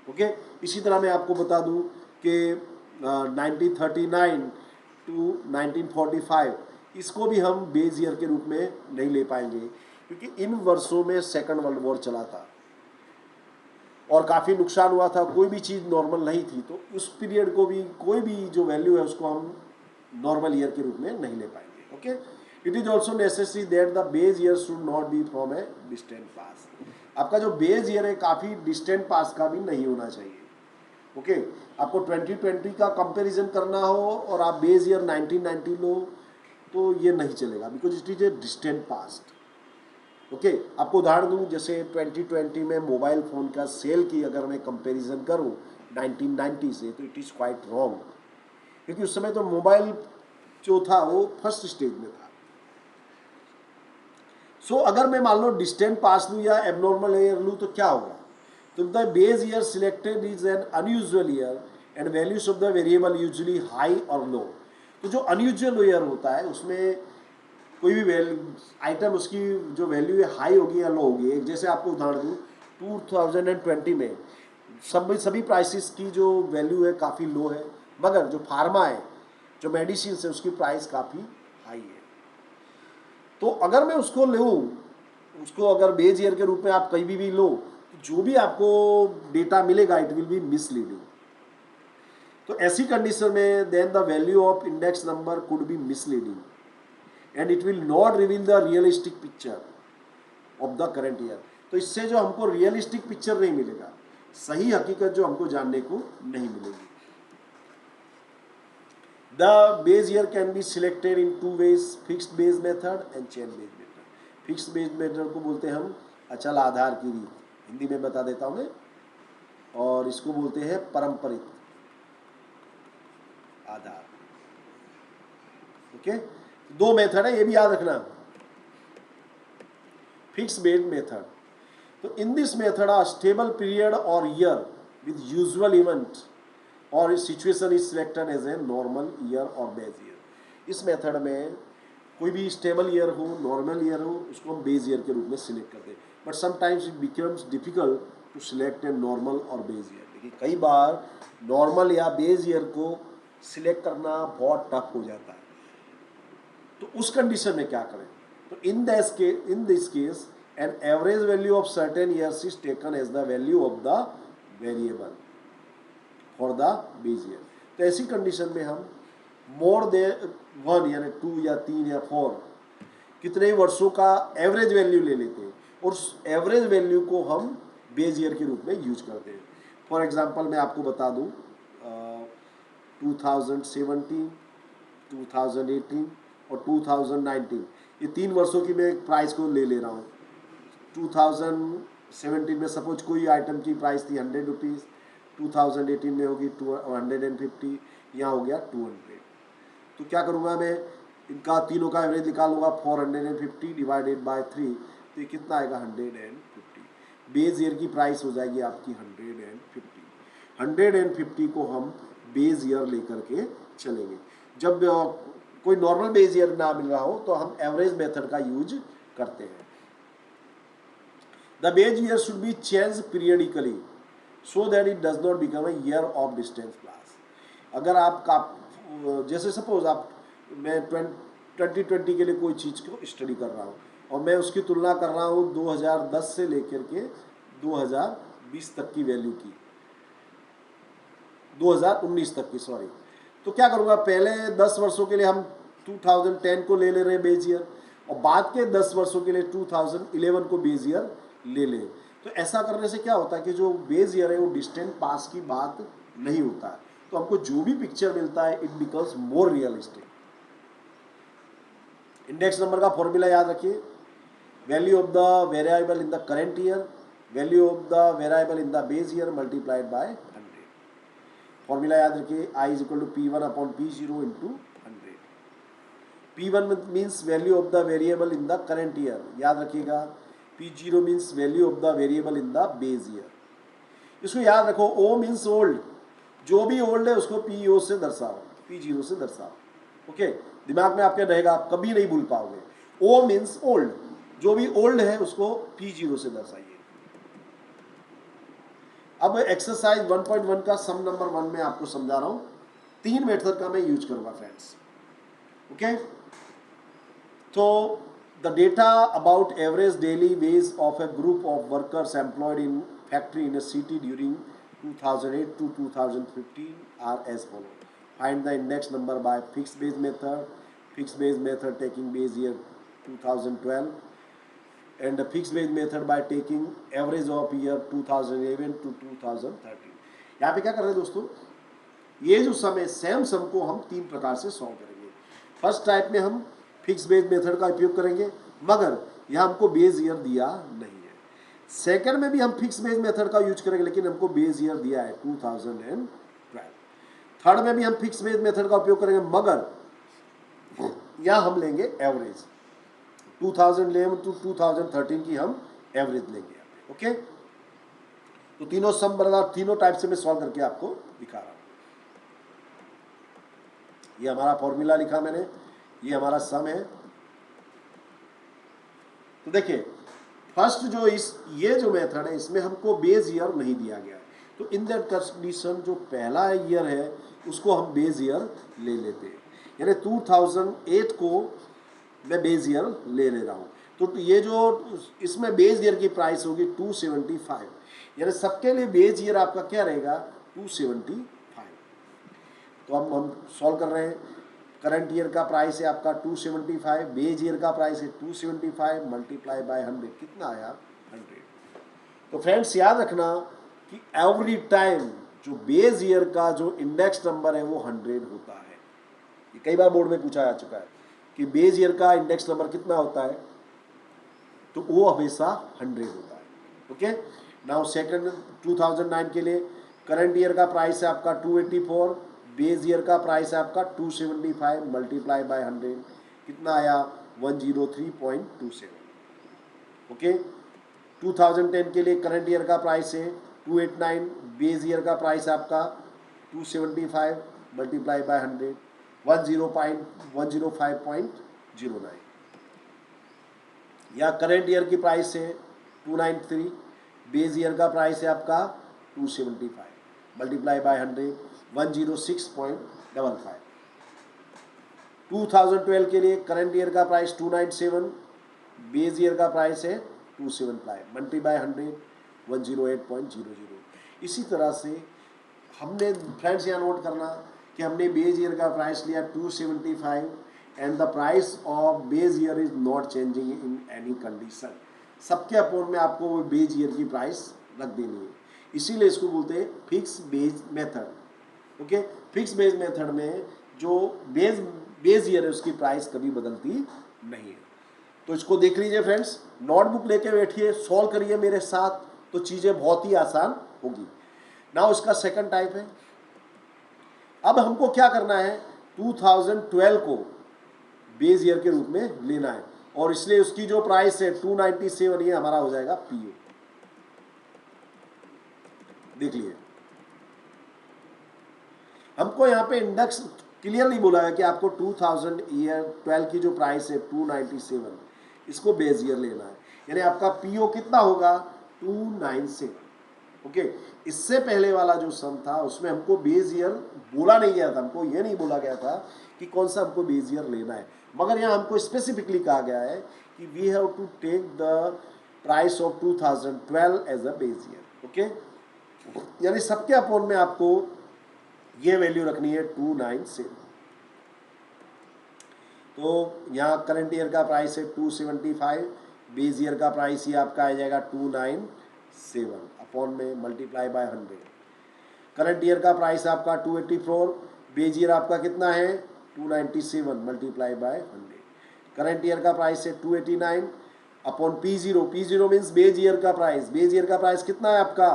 [SPEAKER 1] Okay, इसी तरह मैं आपको बता दूं कि 1939 टू 1945 इसको भी हम बेस ईयर के रूप में नहीं ले पाएंगे, क्योंकि इन वर्षों में सेकंड वर्ल्ड वॉर चला था और काफ़ी नुकसान हुआ था, कोई भी चीज़ नॉर्मल नहीं थी। तो उस पीरियड को भी, कोई भी जो वैल्यू है उसको हम नॉर्मल ईयर के रूप में नहीं ले पाएंगे। Okay, it is also necessary that the base year should not be from a distant past. आपका जो बेस ईयर है काफ़ी डिस्टेंट पास का भी नहीं होना चाहिए। ओके, आपको 2020 का कंपैरिजन करना हो और आप बेस ईयर 1990 लो तो ये नहीं चलेगा, because it is a distant past. Okay, आपको उदाहरण दूं, जैसे 2020 में मोबाइल फ़ोन का सेल की अगर मैं कंपैरिजन करूं 1990 से, तो इट इज़ क्वाइट रॉन्ग, क्योंकि उस समय तो मोबाइल जो था वो फर्स्ट स्टेज में था। सो अगर मैं मान लो डिस्टेंट पास लूँ या एबनॉर्मल ईयर लूँ तो क्या होगा? तो the base year selected is an unusual year and values of the variable usually high और लो। तो जो अनयूजुअल ईयर होता है उसमें कोई भी आइटम उसकी जो वैल्यू है हाई होगी या लो होगी। जैसे आपको उदाहरण दूँ, 2020 में सभी प्राइसेस की जो वैल्यू है काफ़ी लो है, मगर जो फार्मा है, जो मेडिसिन है, उसकी प्राइस काफ़ी हाई है। तो अगर मैं उसको लूँ, उसको अगर बेस ईयर के रूप में आप कहीं भी लो, तो जो भी आपको डेटा मिलेगा इट विल बी मिसलीडिंग। तो ऐसी कंडीशन में then the value of index number could be misleading and it will not reveal the realistic picture of the current year. तो इससे जो हमको रियलिस्टिक पिक्चर नहीं मिलेगा, सही हकीकत जो हमको जानने को नहीं मिलेगी। The base year can be selected in two ways, fixed base method and chain base method. Fixed base method को बोलते हैं हम अचल आधार की रीत, हिंदी में बता देता हूँ मैं, और इसको बोलते हैं पारंपरिक आधार। ओके, दो मेथड है, ये भी याद रखना। फिक्स्ड बेस मेथड, तो in this method a stable period और ईयर विद यूजुअल इवेंट और situation is selected as a normal year और बेस ईयर। इस मेथड में कोई भी स्टेबल ईयर हो, नॉर्मल ईयर हो, उसको हम बेस ईयर के रूप में सिलेक्ट करते हैं। But sometimes it becomes difficult to select a normal और बेस ईयर। देखिए, कई बार नॉर्मल या बेस ईयर को सिलेक्ट करना बहुत टफ हो जाता है। तो उस कंडीशन में क्या करें? तो in this case an average value of certain years is taken as the value of the variable for the base year. तो ऐसी कंडीशन में हम मोर देन 1 यानी 2 या 3 या 4 कितने वर्षों का एवरेज वैल्यू ले लेते हैं और उस एवरेज वैल्यू को हम बेस ईयर के रूप में यूज करते हैं। फॉर एग्जांपल मैं आपको बता दूं, 2017, 2018 और 2019 ये 3 वर्षों की मैं प्राइस को ले रहा हूँ। 2017 में सपोज कोई आइटम की प्राइस थी 100 रुपीज़, 2018 में होगी 150, यहाँ हो गया 200। तो क्या करूँगा मैं, इनका तीनों का एवरेज निकालूंगा, 450 डिवाइडेड बाय 3, तो ये कितना आएगा 150। बेस ईयर की प्राइस हो जाएगी आपकी 150। 150 को हम बेस ईयर लेकर के चलेंगे। जब कोई नॉर्मल बेस ईयर ना मिल रहा हो तो हम एवरेज मेथड का यूज करते हैं। The base year should B change periodically so that it does not become a year of distance class. अगर आपका जैसे सपोज मैं 2020 के लिए कोई चीज़ को स्टडी कर रहा हूँ और मैं उसकी तुलना कर रहा हूँ 2010 से लेकर के 2020 तक की वैल्यू की, 2019 तक की, सॉरी। तो क्या करूँगा, पहले 10 वर्षों के लिए हम 2010 को ले रहे हैं बेस ईयर और बाद के 10 वर्षों के लिए 2011 को बेस ईयर ले लें। तो ऐसा करने से क्या होता है कि जो बेस ईयर है वो डिस्टेंट पास की बात नहीं होता है, तो हमको जो भी पिक्चर मिलता है it becomes more realistic. Index number का फॉर्मूला याद रखिए, value of the variable in the current year value of the variable in the base year multiplied by 100। Formula याद रखिए, I is equal to P1 upon P0 into 100। P1 means value of the variable in the current year, याद रखिएगा। P0 means value of the variable in the base year. इसको याद रखो, O means old, जो भी old है उसको PO से दर्शाओ, P0 से दर्शाओ। ओके, दिमाग में आपके रहेगा, आप कभी नहीं भूल पाओगे। O मीन्स ओल्ड, जो भी ओल्ड है उसको P0 से दर्शाइए। अब एक्सरसाइज 1.1 का सम नंबर 1 में आपको समझा रहा हूं, 3 मेथड का मैं यूज करूंगा फ्रेंड्स। ओके, तो the data about average daily ways of A group of workers employed in factory in A city during 2008 to 2015 are as follow. Find the index number by fixed base method. Fixed base method taking base year 2012 and the fixed base method by taking average of year 2011 to 2013. यहाँ पे क्या कर रहे हैं दोस्तों, ये जो सम है सेम सम को हम 3 प्रकार से सॉल्व करेंगे। फर्स्ट टाइप में हम फिक्स बेस मेथड का उपयोग करेंगे, मगर यहाँ हमको बेस ईयर दिया नहीं है। सेकंड में भी हम फिक्स बेस मेथड का यूज करेंगे, लेकिन हमको बेस ईयर दिया है 2012। थर्ड में भी हम फिक्स बेस मेथड का उपयोग करेंगे, मगर यहाँ हम लेंगे एवरेज 2011 टू 2013 की हम एवरेज लेंगे। ओके, तो तीनों सम बराबर तीनों टाइप से मैं सॉल्व करके आपको दिखा रहा हूं। ये हमारा फॉर्मूला लिखा मैंने, ये हमारा सम है। तो देखिए, फर्स्ट जो ये जो मेथड है इसमें हमको बेस ईयर नहीं दिया गया है, तो इन दैट कंडीशन जो पहला ईयर है उसको हम बेस ईयर ले लेते हैं, यानी 2008 को मैं बेस ईयर ले रहा हूँ। तो ये जो इसमें बेस ईयर की प्राइस होगी 275, यानी सबके लिए बेस ईयर आपका क्या रहेगा 275। तो हम सॉल्व कर रहे हैं। करंट ईयर का प्राइस है आपका 275, बेस ईयर का प्राइस है 275 मल्टीप्लाई बाय 100, कितना आया 100। तो फ्रेंड्स याद रखना कि एवरी टाइम जो बेस ईयर का जो इंडेक्स नंबर है वो 100 होता है। ये कई बार बोर्ड में पूछा जा चुका है कि बेस ईयर का इंडेक्स नंबर कितना होता है, तो वो हमेशा 100 होता है। ओके, नाउ सेकंड 2009 के लिए करंट ईयर का प्राइस है आपका 284, बेस ईयर का प्राइस है आपका 275 मल्टीप्लाई बाय 100, कितना आया 103.27। ओके, 2010 के लिए करंट ईयर का प्राइस है 289, बेस ईयर का प्राइस है आपका 275 मल्टीप्लाई बाय 100, 105.09। या करंट ईयर की प्राइस है 293, बेस ईयर का प्राइस है आपका 275 मल्टीप्लाई बाय 100, 106.55। 2012 के लिए करंट ईयर का प्राइस 297, बेस ईयर का प्राइस है 275 मल्टीप्लाई बाय 100, 108.00। इसी तरह से हमने फ्रेंड्स यहाँ नोट करना कि हमने बेस ईयर का प्राइस लिया 275 and the price of base year is not changing in any condition. सबके अपोन में आपको वो बेस ईयर की प्राइस रख देनी है, इसीलिए इसको बोलते हैं fix base method. Okay, fix base method में जो बेस ईयर है उसकी प्राइस कभी बदलती नहीं है। तो इसको देख लीजिए फ्रेंड्स, नोटबुक लेके बैठिए, सॉल्व करिए मेरे साथ, तो चीज़ें बहुत ही आसान होगी। नाउ इसका सेकंड टाइप है। अब हमको क्या करना है, 2012 को बेस ईयर के रूप में लेना है, और इसलिए उसकी जो प्राइस है 297, ये हमारा हो जाएगा पीओ। देख लिए, हमको यहाँ पे इंडेक्स क्लियरली बोला है कि आपको 2012 की जो प्राइस है 297, इसको बेस ईयर लेना है, यानी आपका पीओ कितना होगा 297। ओके, इससे पहले वाला जो सम था उसमें हमको बेस ईयर बोला नहीं गया था, हमको ये नहीं बोला गया था कि कौन सा हमको बेस ईयर लेना है, मगर यहाँ हमको स्पेसिफिकली कहा गया है कि we have to take the price of 2012 as a base year. Okay, यानी सबके अपोन में आपको ये वैल्यू रखनी है 297। तो यहाँ करंट ईयर का प्राइस है 275, बेस ईयर का प्राइस ही आपका आ जाएगा 297 अपॉन में मल्टीप्लाई बाय 100। करंट ईयर का प्राइस आपका 284, बेस ईयर आपका कितना है 297 मल्टीप्लाई बाय 100। करंट ईयर का प्राइस है 289, upon P0, P0 means base year का प्राइस, बेज ईयर का प्राइस कितना है आपका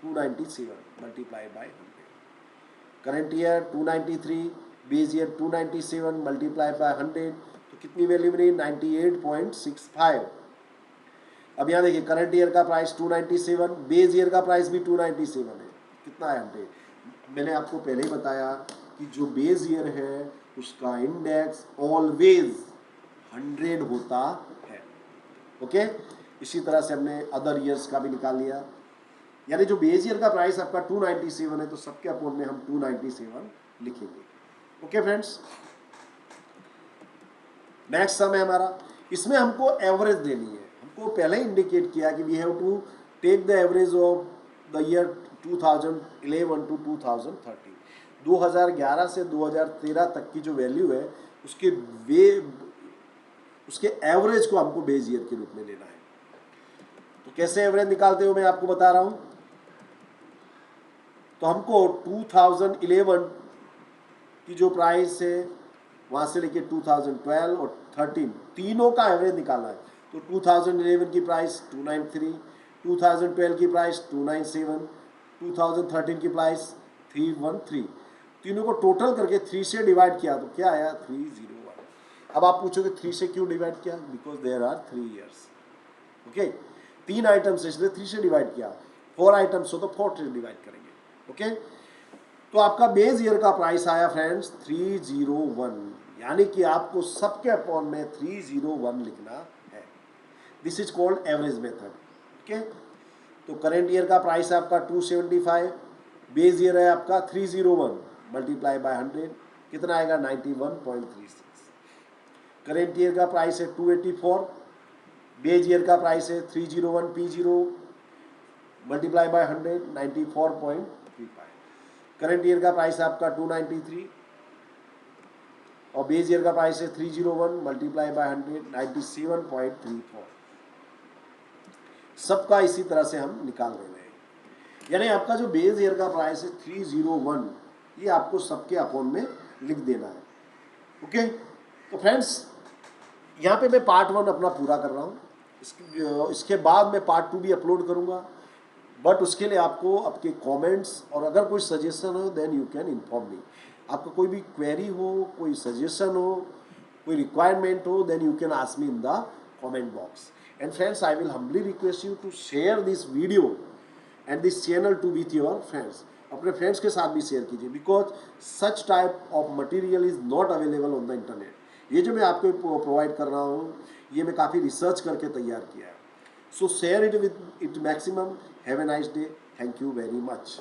[SPEAKER 1] 297 multiply by 100, current year 293, base year 297 multiply by 100, तो कितनी वैल्यू बनी 98.65। अब यहाँ देखिए करंट ईयर का प्राइस 297, बेज ईयर का प्राइस भी 297 है, कितना है 100। मैंने आपको पहले ही बताया कि जो बेज ईयर है उसका इंडेक्स ऑलवेज 100 होता है। ओके, इसी तरह से हमने अदर ईयर्स का भी निकाल लिया, यानी जो बेज ईयर का प्राइस आपका 297 है तो सबके अपोन में हम 297 लिखेंगे। ओके फ्रेंड्स, नेक्स्ट सम है हमारा, इसमें हमको एवरेज देनी है। हमको पहले ही इंडिकेट किया कि we have to take the average of the year 2011 to 2013, 2011 से 2013 तक की जो वैल्यू है उसके एवरेज को हमको बेज ईयर के रूप में लेना है। तो कैसे एवरेज निकालते हो मैं आपको बता रहा हूं। तो हमको 2011 की जो प्राइस है वहां से लेके 2012 और 13 तीनों का एवरेज निकालना है। तो 2011 की प्राइस 293, 2012 की प्राइस 297, 2013 की प्राइस 313, तीनों को टोटल करके 3 से डिवाइड किया तो क्या आया 301। अब आप पूछोगे 3 से क्यों डिवाइड किया, because there are 3 years. Okay, 3 items इसलिए 3 से डिवाइड किया, 4 आइटम्स हो तो 4 से डिवाइड करेंगे। ओके, तो आपका बेस ईयर का प्राइस आया फ्रेंड्स 301, यानी कि आपको सबके अपॉन में 301 लिखना है। This is called average method. Okay, तो करेंट ईयर का प्राइस है आपका 275, बेस ईयर है आपका 301 मल्टीप्लाई बाय 100, कितना आएगा 91.36। करेंट ईयर का प्राइस है 284, बेस ईयर का प्राइस है 301 P0 multiply by 100 94.35। Current year का प्राइस है आपका 293 और बेस ईयर का प्राइस है 301 मल्टीप्लाई बाय 100 97.34। सबका इसी तरह से हम निकाल रहे हैं, यानी आपका जो बेस ईयर का प्राइस है 301, ये आपको सबके अकाउंट में लिख देना है। ओके, तो फ्रेंड्स यहाँ पे मैं पार्ट 1 अपना पूरा कर रहा हूँ, इसके बाद मैं पार्ट 2 भी अपलोड करूँगा, बट उसके लिए आपको आपके कमेंट्स और अगर कोई सजेशन हो then you can inform me. आपका कोई भी क्वेरी हो, कोई सजेशन हो, कोई रिक्वायरमेंट हो, then you can ask me in the comment box. And friends, I will humbly request you to share this video and this channel to with your friends. अपने friends के साथ भी share कीजिए, because such type of material is not available on the internet. ये जो मैं आपको provide कर रहा हूँ, ये मैं काफ़ी रिसर्च करके तैयार किया है। So share it with it maximum. Have a nice day. Thank you very much.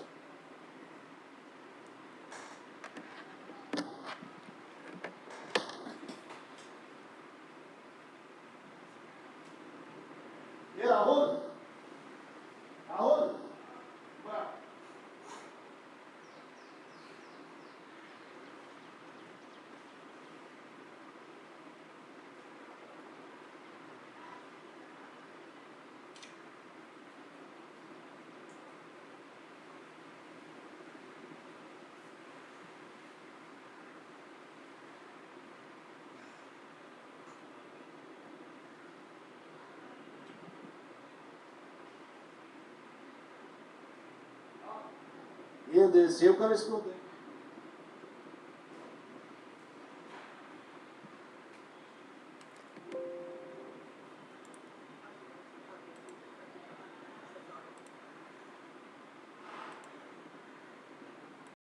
[SPEAKER 1] Yeah, Rahul. Rahul. ये सेव कर इसको।